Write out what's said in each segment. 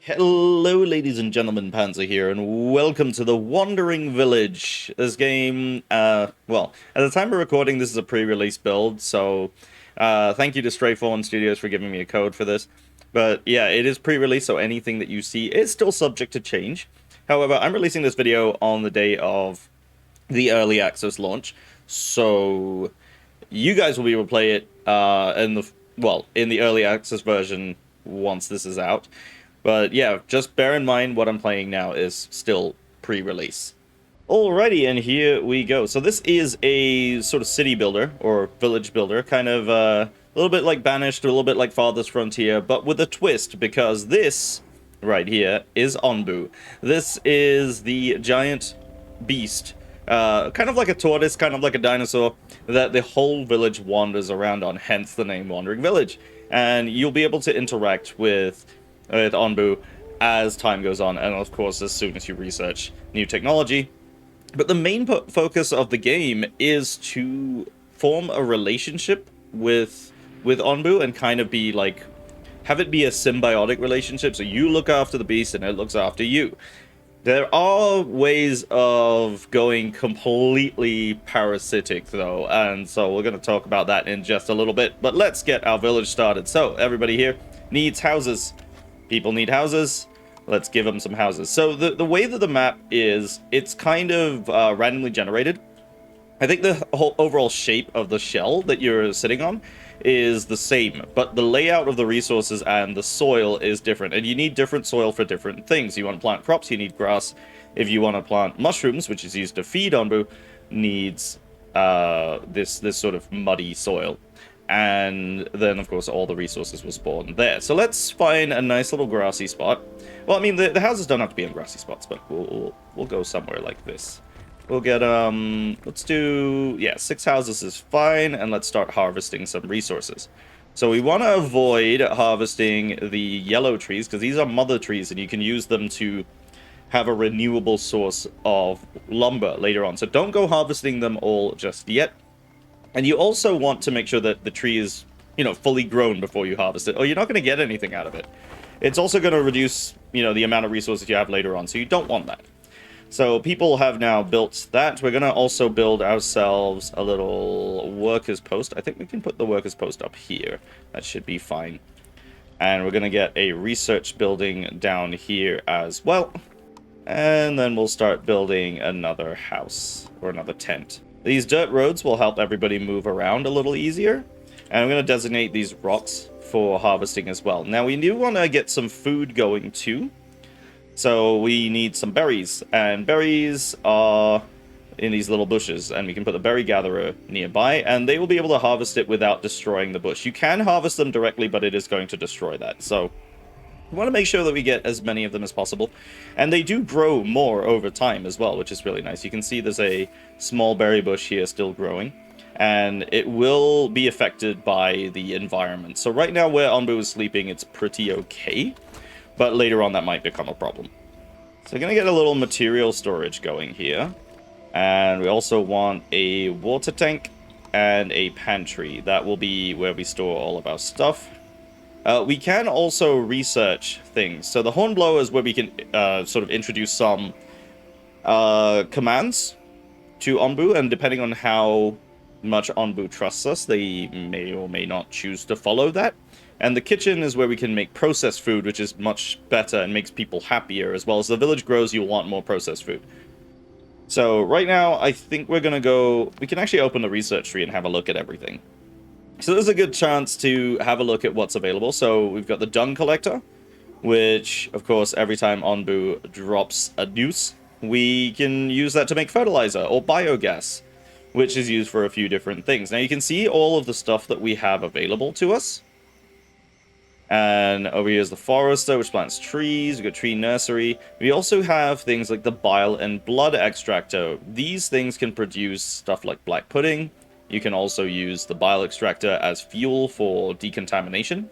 Hello, ladies and gentlemen, Panzer here, and welcome to the Wandering Village. This game, well, at the time of recording, this is a pre-release build, so thank you to Straythorn Studios for giving me a code for this. But yeah, it is pre-release, so anything that you see is still subject to change. However, I'm releasing this video on the day of the early access launch, so you guys will be able to play it in the early access version once this is out. But yeah, just bear in mind what I'm playing now is still pre-release. Alrighty, and here we go. So this is a sort of city builder, or village builder, kind of a little bit like Banished, a little bit like Farthest Frontier, but with a twist, because this, right here, is Onbu. This is the giant beast, kind of like a tortoise, kind of like a dinosaur, that the whole village wanders around on, hence the name Wandering Village. And you'll be able to interact with Onbu as time goes on, and of course as soon as you research new technology. But the main focus of the game is to form a relationship with Onbu and kind of be like, have it be a symbiotic relationship, so you look after the beast and it looks after you. There are ways of going completely parasitic, though, and so we're going to talk about that in just a little bit. But let's get our village started. So, everybody here needs houses. People need houses. Let's give them some houses. So, the way that the map is, it's kind of randomly generated. I think the whole overall shape of the shell that you're sitting on is the same, but the layout of the resources and the soil is different, and you need different soil for different things. You want to plant crops, you need grass. If you want to plant mushrooms, which is used to feed Onbu, needs this sort of muddy soil. And then, of course, all the resources will spawn there. So let's find a nice little grassy spot. Well, I mean, the houses don't have to be in grassy spots, but we'll go somewhere like this. We'll get, let's do, yeah, 6 houses is fine, and let's start harvesting some resources. So we want to avoid harvesting the yellow trees, because these are mother trees, and you can use them to have a renewable source of lumber later on. So don't go harvesting them all just yet. And you also want to make sure that the tree is, fully grown before you harvest it, or you're not going to get anything out of it. It's also going to reduce, the amount of resources you have later on, so you don't want that. So people have now built that. We're going to also build ourselves a little workers post. I think we can put the workers post up here. That should be fine. And we're going to get a research building down here as well. And then we'll start building another house or another tent. These dirt roads will help everybody move around a little easier. And I'm going to designate these rocks for harvesting as well. Now we do want to get some food going too. So we need some berries, and berries are in these little bushes, and we can put the berry gatherer nearby, and they will be able to harvest it without destroying the bush. You can harvest them directly, but it is going to destroy that. So we want to make sure that we get as many of them as possible. And they do grow more over time as well, which is really nice. You can see there's a small berry bush here still growing, and it will be affected by the environment. So right now where Onbu is sleeping, it's pretty okay. But later on, that might become a problem. So we're going to get a little material storage going here. And we also want a water tank and a pantry. That will be where we store all of our stuff. We can also research things. So the hornblower is where we can sort of introduce some commands to Onbu. And depending on how much Onbu trusts us, they may or may not choose to follow that. And the kitchen is where we can make processed food, which is much better and makes people happier. As well as the village grows, you'll want more processed food. So right now, I think we're going to go... We can actually open the research tree and have a look at everything. So there's a good chance to have a look at what's available. So we've got the dung collector, which, of course, every time Onbu drops a deuce, we can use that to make fertilizer or biogas, which is used for a few different things. Now you can see all of the stuff that we have available to us. And over here is the forester, which plants trees. We've got tree nursery. We also have things like the bile and blood extractor. These things can produce stuff like black pudding. You can also use the bile extractor as fuel for decontamination.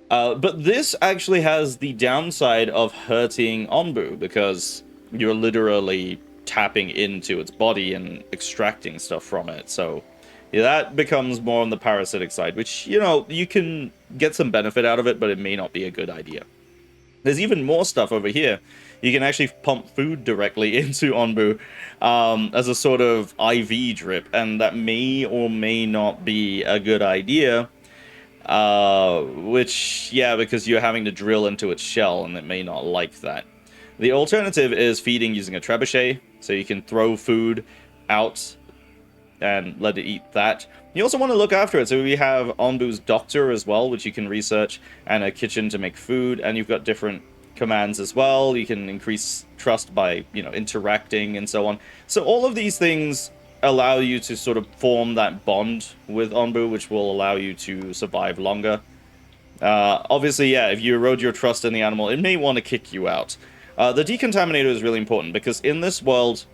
But this actually has the downside of hurting Onbu, because you're literally tapping into its body and extracting stuff from it. So yeah, that becomes more on the parasitic side, which, you can get some benefit out of it, but it may not be a good idea. There's even more stuff over here. You can actually pump food directly into Onbu as a sort of IV drip, and that may or may not be a good idea. Which, yeah, because you're having to drill into its shell, and it may not like that. The alternative is feeding using a trebuchet, so you can throw food out and let it eat that. You also want to look after it, so we have Onbu's doctor as well, which you can research, and a kitchen to make food, and you've got different commands as well. You can increase trust by, interacting and so on. So all of these things allow you to sort of form that bond with Onbu, which will allow you to survive longer. Obviously, yeah, if you erode your trust in the animal, it may want to kick you out. The decontaminator is really important, because in this world,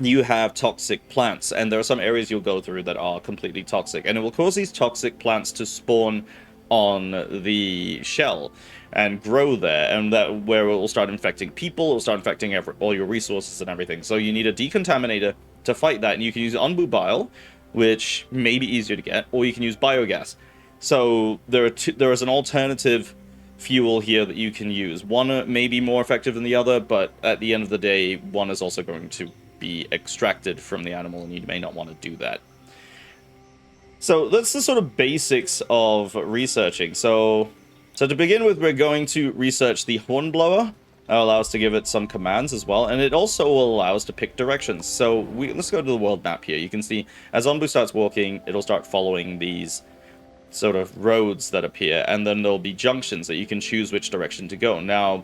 you have toxic plants, and there are some areas you'll go through that are completely toxic, and it will cause these toxic plants to spawn on the shell and grow there, and that where it will start infecting people, it will start infecting all your resources and everything. So you need a decontaminator to fight that, and you can use Onbu bile, which may be easier to get, or you can use biogas. So there is an alternative fuel here that you can use. One may be more effective than the other, but at the end of the day, one is also going to be extracted from the animal, and you may not want to do that. So that's the sort of basics of researching. So to begin with, we're going to research the hornblower. That'll allow us to give it some commands as well, and it also will allow us to pick directions. So let's go to the world map here. You can see as Onbu starts walking, it'll start following these sort of roads that appear, and then there'll be junctions that you can choose which direction to go. Now,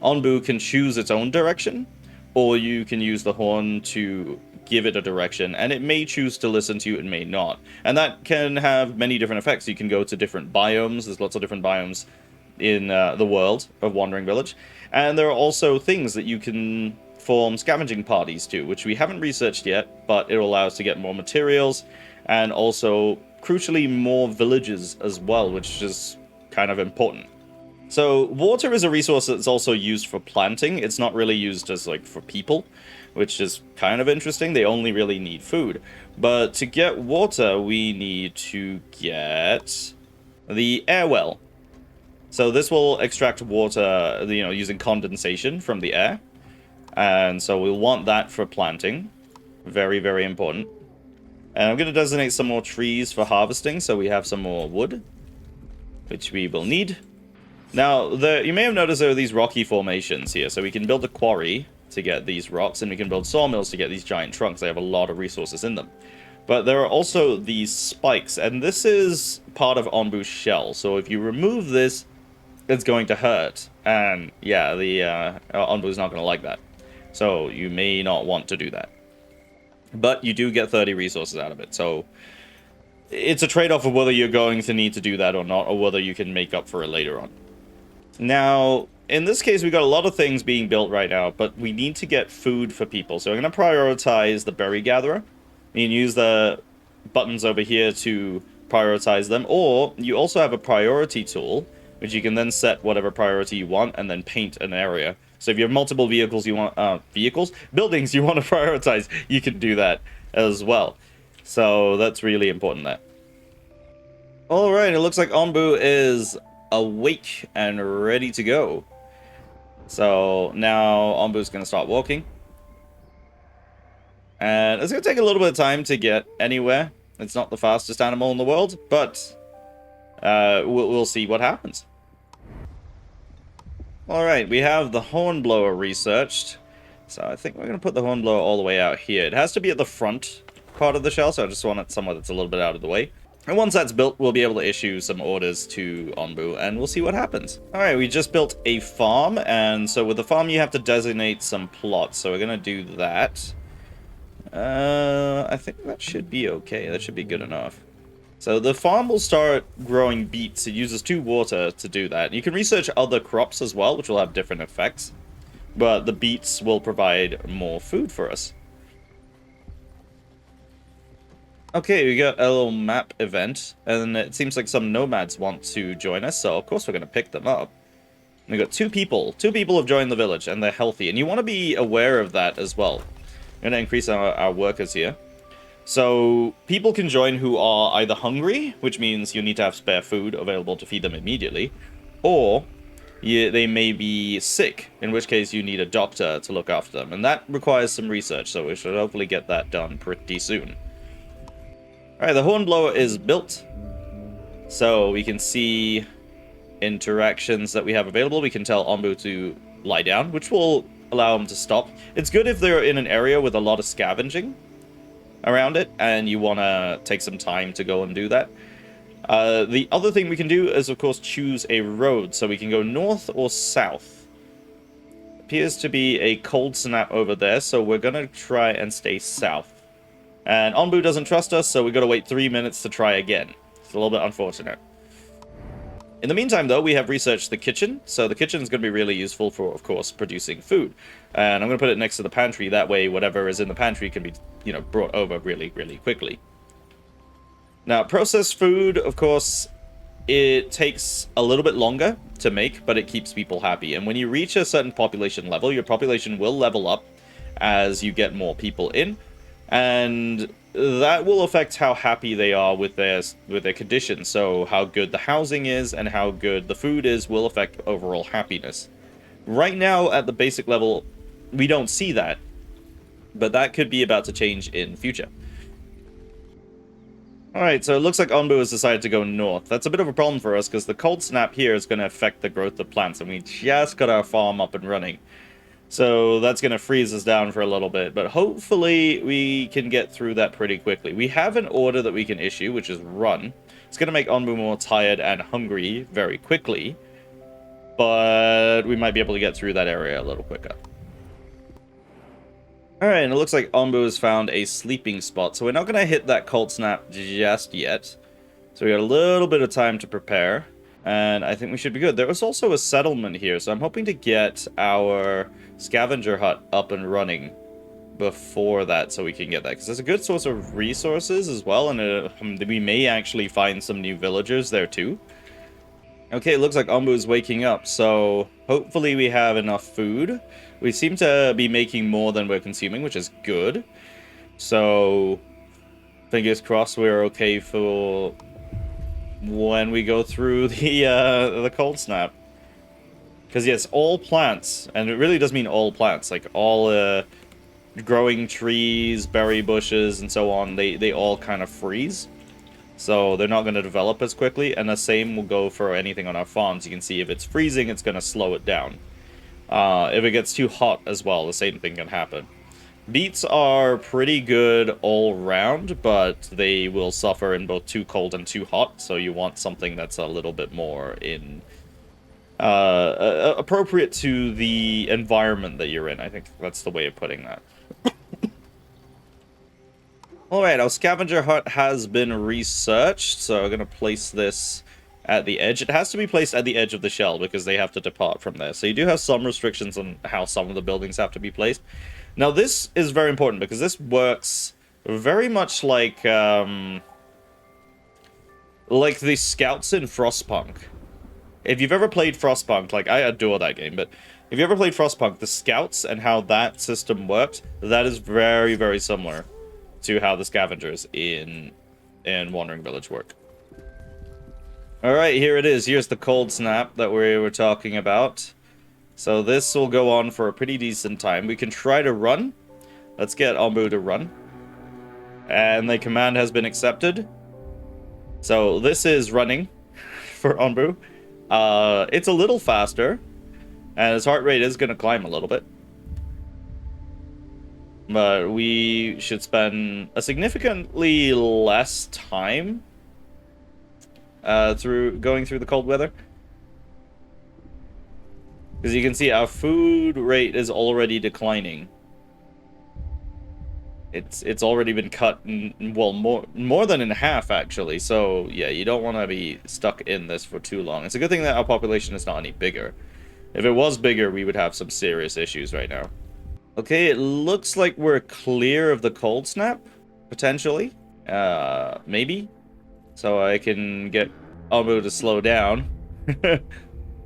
Onbu can choose its own direction, or you can use the horn to give it a direction, and it may choose to listen to you, it may not. And that can have many different effects. You can go to different biomes. There's lots of different biomes in the world of Wandering Village. And there are also things that you can form scavenging parties to, which we haven't researched yet, but it'll allow us to get more materials, and also, crucially, more villages as well, which is kind of important. So water is a resource that's also used for planting. It's not really used as for people, which is kind of interesting. They only really need food. But to get water, we need to get the air well. So this will extract water, using condensation from the air. And so we'll want that for planting. Very, very important. And I'm going to designate some more trees for harvesting, so we have some more wood, which we will need. Now, you may have noticed there are these rocky formations here, so we can build a quarry to get these rocks, and we can build sawmills to get these giant trunks. They have a lot of resources in them. But there are also these spikes, and this is part of Onbu's shell, so if you remove this, it's going to hurt. And yeah, the Onbu's not going to like that. So you may not want to do that. But you do get 30 resources out of it, so it's a trade-off of whether you're going to need to do that or not, or whether you can make up for it later on. Now, in this case, we've got a lot of things being built right now, but we need to get food for people. So I'm going to prioritize the berry gatherer. You can use the buttons over here to prioritize them, or you also have a priority tool, which you can then set whatever priority you want and then paint an area. So if you have multiple buildings you want to prioritize, you can do that as well. So that's really important there. Alright, it looks like Onbu is awake and ready to go. So now Onbu's going to start walking. And it's going to take a little bit of time to get anywhere. It's not the fastest animal in the world, but we'll see what happens. Alright, we have the hornblower researched. So I think we're going to put the hornblower all the way out here. It has to be at the front part of the shell, so I just want it somewhere that's a little bit out of the way. And once that's built, we'll be able to issue some orders to Onbu, and we'll see what happens. Alright, we just built a farm, and so with the farm you have to designate some plots, so we're going to do that. I think that should be okay. That should be good enough. So the farm will start growing beets. It uses 2 water to do that. You can research other crops as well, which will have different effects. But the beets will provide more food for us. Okay, we got a little map event, and it seems like some nomads want to join us, so of course we're going to pick them up. We got 2 people. 2 people have joined the village, and they're healthy, and you want to be aware of that as well. I'm going to increase our workers here. So, people can join who are either hungry, which means you need to have spare food available to feed them immediately, or they may be sick, in which case you need a doctor to look after them. And that requires some research, so we should hopefully get that done pretty soon. Alright, the hornblower is built. So we can see interactions that we have available. We can tell Ombu to lie down, which will allow him to stop. It's good if they're in an area with a lot of scavenging around it, and you want to take some time to go and do that. The other thing we can do is, of course, choose a road, so we can go north or south. Appears to be a cold snap over there, so we're going to try and stay south. And Onbu doesn't trust us, so we got to wait 3 minutes to try again. It's a little bit unfortunate. In the meantime, though, we have researched the kitchen, so the kitchen is going to be really useful for, of course, producing food. And I'm going to put it next to the pantry, that way whatever is in the pantry can be, you know, brought over really, really quickly. Now, processed food, of course, it takes a little bit longer to make, but it keeps people happy. And when you reach a certain population level, your population will level up as you get more people in, and that will affect how happy they are with their conditions. So how good the housing is and how good the food is will affect overall happiness. Right now, at the basic level, we don't see that, but that could be about to change in future. Alright, so it looks like Onbu has decided to go north. That's a bit of a problem for us, because the cold snap here is going to affect the growth of plants, and we just got our farm up and running. So that's going to freeze us down for a little bit, but hopefully we can get through that pretty quickly. We have an order that we can issue, which is run. It's going to make Onbu more tired and hungry very quickly, but we might be able to get through that area a little quicker. Alright, and it looks like Onbu has found a sleeping spot, so we're not going to hit that cold snap just yet. So we got a little bit of time to prepare, and I think we should be good. There was also a settlement here, so I'm hoping to get our scavenger hut up and running before that so we can get that, because it's a good source of resources as well, and we may actually find some new villagers there too. Okay, it looks like Ombu is waking up, so hopefully we have enough food. We seem to be making more than we're consuming, which is good. So, fingers crossed we're okay for when we go through the cold snap. Because yes, all plants, and it really does mean all plants, like all growing trees, berry bushes, and so on, they all kind of freeze. So they're not going to develop as quickly, and the same will go for anything on our farms. You can see if it's freezing, it's going to slow it down. If it gets too hot as well, the same thing can happen. Beets are pretty good all round, but they will suffer in both too cold and too hot, so you want something that's a little bit more appropriate to the environment that you're in. I think that's the way of putting that. Alright, our scavenger hut has been researched, so I'm going to place this at the edge. It has to be placed at the edge of the shell because they have to depart from there. So you do have some restrictions on how some of the buildings have to be placed. Now this is very important because this works very much like the scouts in Frostpunk. If you've ever played Frostpunk, like I adore that game, but if you ever played Frostpunk, the scouts and how that system worked, that is very, very similar to how the scavengers in Wandering Village work. Alright, here it is. Here's the cold snap that we were talking about. So this will go on for a pretty decent time. We can try to run. Let's get Ombu to run. And the command has been accepted. So this is running for Ombu. It's a little faster, and his heart rate is going to climb a little bit. But we should spend a significantly less time going through the cold weather. Because you can see our food rate is already declining. It's already been cut, well, more than in half, actually. So, yeah, you don't want to be stuck in this for too long. It's a good thing that our population is not any bigger. If it was bigger, we would have some serious issues right now. Okay, it looks like we're clear of the cold snap, potentially. Maybe. So I can get Onbu to slow down.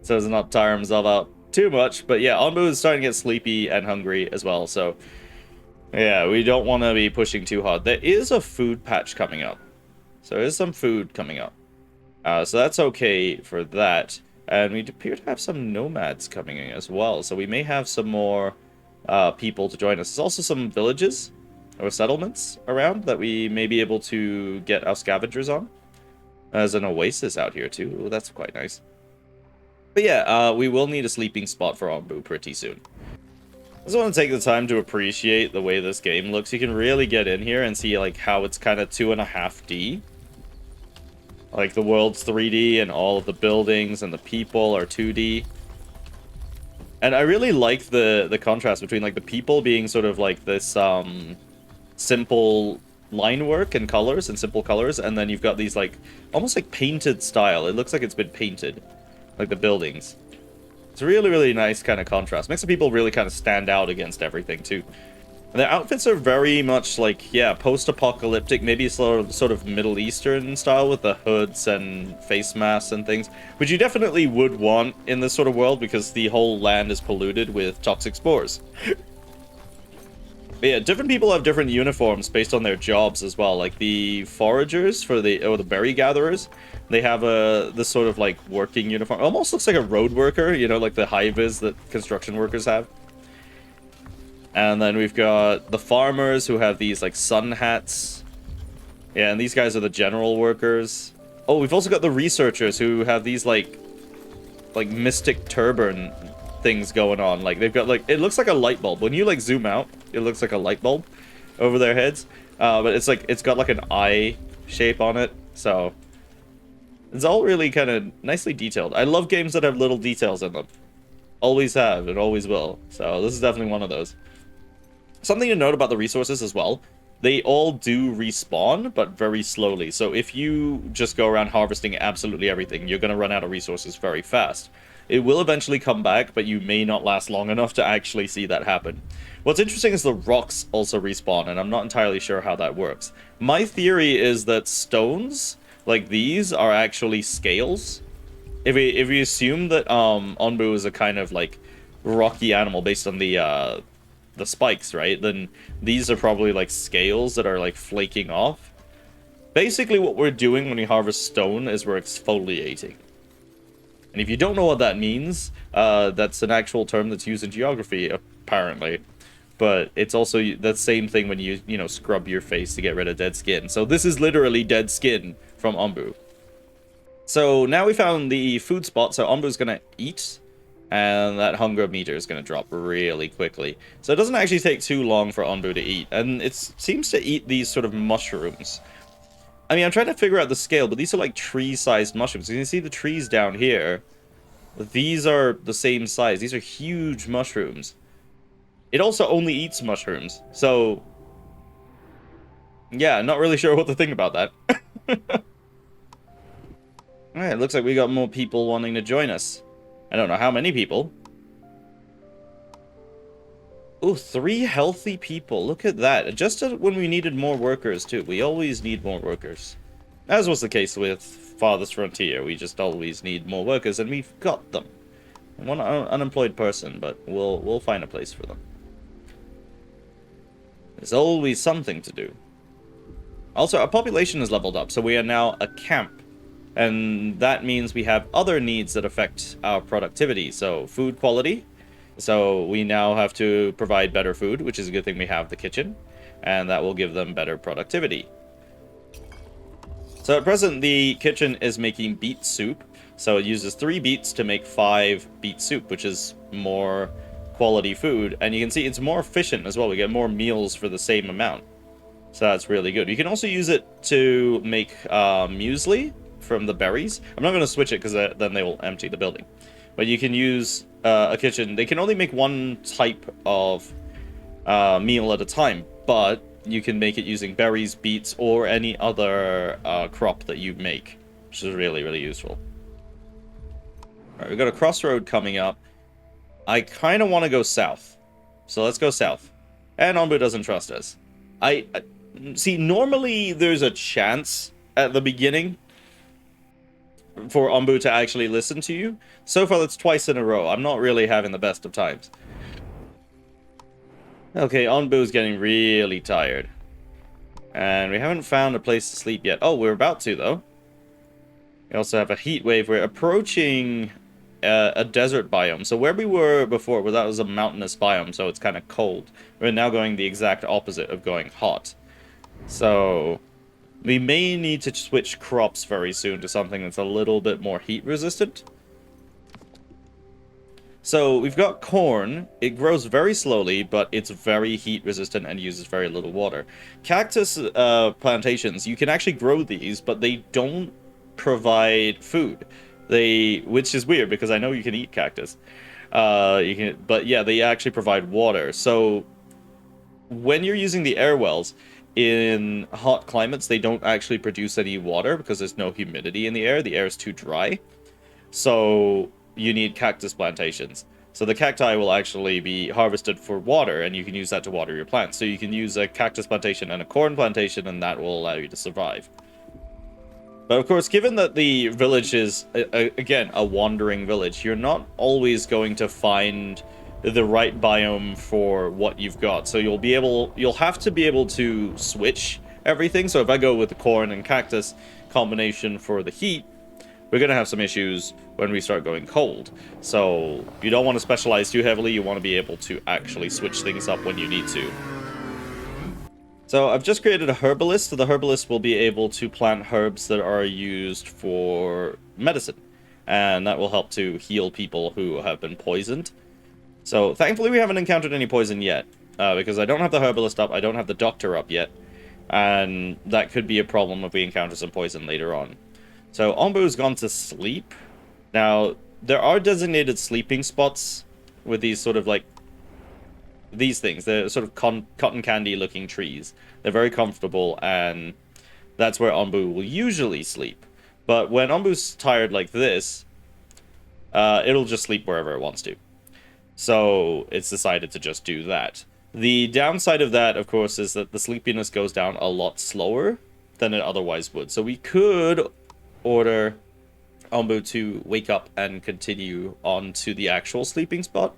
So as not tire himself out too much. But yeah, Onbu is starting to get sleepy and hungry as well. So yeah, we don't want to be pushing too hard. There is a food patch coming up. So there's some food coming up. So that's okay for that. And we appear to have some nomads coming in as well, so we may have some more people to join us. There's also some villages or settlements around that we may be able to get our scavengers on. There's an oasis out here too. Ooh, that's quite nice. But yeah, we will need a sleeping spot for Ombu pretty soon. I just want to take the time to appreciate the way this game looks. You can really get in here and see like how it's kind of 2.5D. Like the world's 3D and all of the buildings and the people are 2D. And I really like the contrast between like the people being sort of like this simple line work and colors and simple colors, and then you've got these like almost like painted style. It looks like it's been painted, like the buildings. It's a really, really nice kind of contrast. Makes the people really kind of stand out against everything too. And their outfits are very much like, yeah, post-apocalyptic, maybe sort of Middle Eastern style with the hoods and face masks and things, which you definitely would want in this sort of world because the whole land is polluted with toxic spores. But yeah, different people have different uniforms based on their jobs as well. Like the foragers or the berry gatherers, they have this sort of like working uniform. Almost looks like a road worker, you know, like the high-vis that construction workers have. And then we've got the farmers who have these like sun hats. Yeah, and these guys are the general workers. Oh, we've also got the researchers who have these like mystic turban things going on. Like they've got like, it looks like a light bulb. When you like zoom out, it looks like a light bulb over their heads. But it's like, it's got like an eye shape on it. So it's all really kind of nicely detailed. I love games that have little details in them. Always have and always will. So this is definitely one of those. Something to note about the resources as well, they all do respawn, but very slowly. So if you just go around harvesting absolutely everything, you're going to run out of resources very fast. It will eventually come back, but you may not last long enough to actually see that happen. What's interesting is the rocks also respawn, and I'm not entirely sure how that works. My theory is that stones, like these, are actually scales. If we assume that Onbu is a kind of like rocky animal based on the spikes, right? Then these are probably like scales that are like flaking off. Basically what we're doing when we harvest stone is we're exfoliating. And if you don't know what that means, that's an actual term that's used in geography, apparently. But it's also the same thing when you know, scrub your face to get rid of dead skin. So this is literally dead skin from Ombu. So now we found the food spot, so Ombu's gonna eat. And that hunger meter is going to drop really quickly. So it doesn't actually take too long for Onbu to eat. And it seems to eat these sort of mushrooms. I mean, I'm trying to figure out the scale, but these are like tree-sized mushrooms. You can see the trees down here. These are the same size. These are huge mushrooms. It also only eats mushrooms. So, yeah, not really sure what to think about that. Alright, looks like we got more people wanting to join us. I don't know how many people. Oh, 3 healthy people. Look at that. Just when we needed more workers, too. We always need more workers. As was the case with Farthest Frontier. We just always need more workers, and we've got them. One unemployed person, but we'll find a place for them. There's always something to do. Also, our population is leveled up, so we are now a camp. And that means we have other needs that affect our productivity. So food quality. So we now have to provide better food, which is a good thing we have the kitchen. And that will give them better productivity. So at present, the kitchen is making beet soup. So it uses 3 beets to make 5 beet soup, which is more quality food. And you can see it's more efficient as well. We get more meals for the same amount. So that's really good. You can also use it to make muesli from the berries. I'm not going to switch it because then they will empty the building. But you can use a kitchen. They can only make one type of meal at a time, but you can make it using berries, beets, or any other crop that you make, which is really, really useful. Alright, we've got a crossroad coming up. I kind of want to go south. So let's go south. And Onbu doesn't trust us. I see, normally there's a chance at the beginning for Onbu to actually listen to you. So far, that's twice in a row. I'm not really having the best of times. Okay, Onbu's getting really tired. And we haven't found a place to sleep yet. Oh, we're about to, though. We also have a heat wave. We're approaching a desert biome. So where we were before, well, that was a mountainous biome, so it's kind of cold. We're now going the exact opposite of going hot. So we may need to switch crops very soon to something that's a little bit more heat resistant. So we've got corn. It grows very slowly, but it's very heat resistant and uses very little water. Cactus plantations, you can actually grow these, but they don't provide food. Which is weird because I know you can eat cactus. But yeah, they actually provide water. So when you're using the air wells in hot climates, they don't actually produce any water because there's no humidity in the air. The air is too dry. So you need cactus plantations. So the cacti will actually be harvested for water, and you can use that to water your plants. So you can use a cactus plantation and a corn plantation, and that will allow you to survive. But of course, given that the village is, again, a wandering village, you're not always going to find the right biome for what you've got. So you'll have to be able to switch everything. So if I go with the corn and cactus combination for the heat, we're going to have some issues when we start going cold. So you don't want to specialize too heavily. You want to be able to actually switch things up when you need to. So I've just created a herbalist. So the herbalist will be able to plant herbs that are used for medicine. And that will help to heal people who have been poisoned. So thankfully we haven't encountered any poison yet. Because I don't have the herbalist up. I don't have the doctor up yet. And that could be a problem if we encounter some poison later on. So Ombu's gone to sleep. Now, there are designated sleeping spots with these sort of like these things. They're sort of cotton candy looking trees. They're very comfortable, and that's where Ombu will usually sleep. But when Ombu's tired like this, it'll just sleep wherever it wants to. So it's decided to just do that. The downside of that, of course, is that the sleepiness goes down a lot slower than it otherwise would. So we could order Ombu to wake up and continue on to the actual sleeping spot,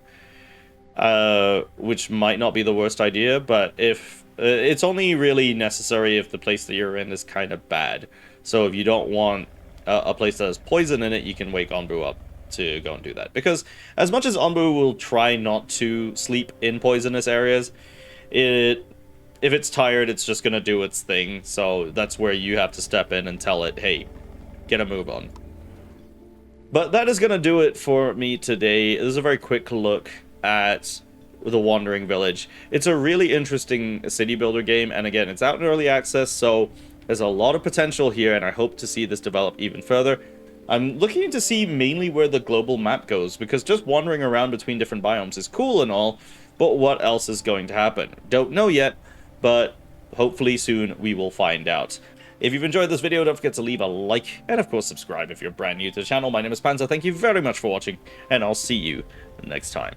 which might not be the worst idea, but if it's only really necessary if the place that you're in is kind of bad. So if you don't want a place that has poison in it, you can wake Ombu up to go and do that. Because as much as Ombu will try not to sleep in poisonous areas, if it's tired, it's just going to do its thing. So that's where you have to step in and tell it, hey, get a move on. But that is going to do it for me today. This is a very quick look at the Wandering Village. It's a really interesting city builder game, and again, it's out in early access, so there's a lot of potential here, and I hope to see this develop even further. I'm looking to see mainly where the global map goes, because just wandering around between different biomes is cool and all, but what else is going to happen? Don't know yet, but hopefully soon we will find out. If you've enjoyed this video, don't forget to leave a like, and of course subscribe if you're brand new to the channel. My name is Panzer, thank you very much for watching, and I'll see you next time.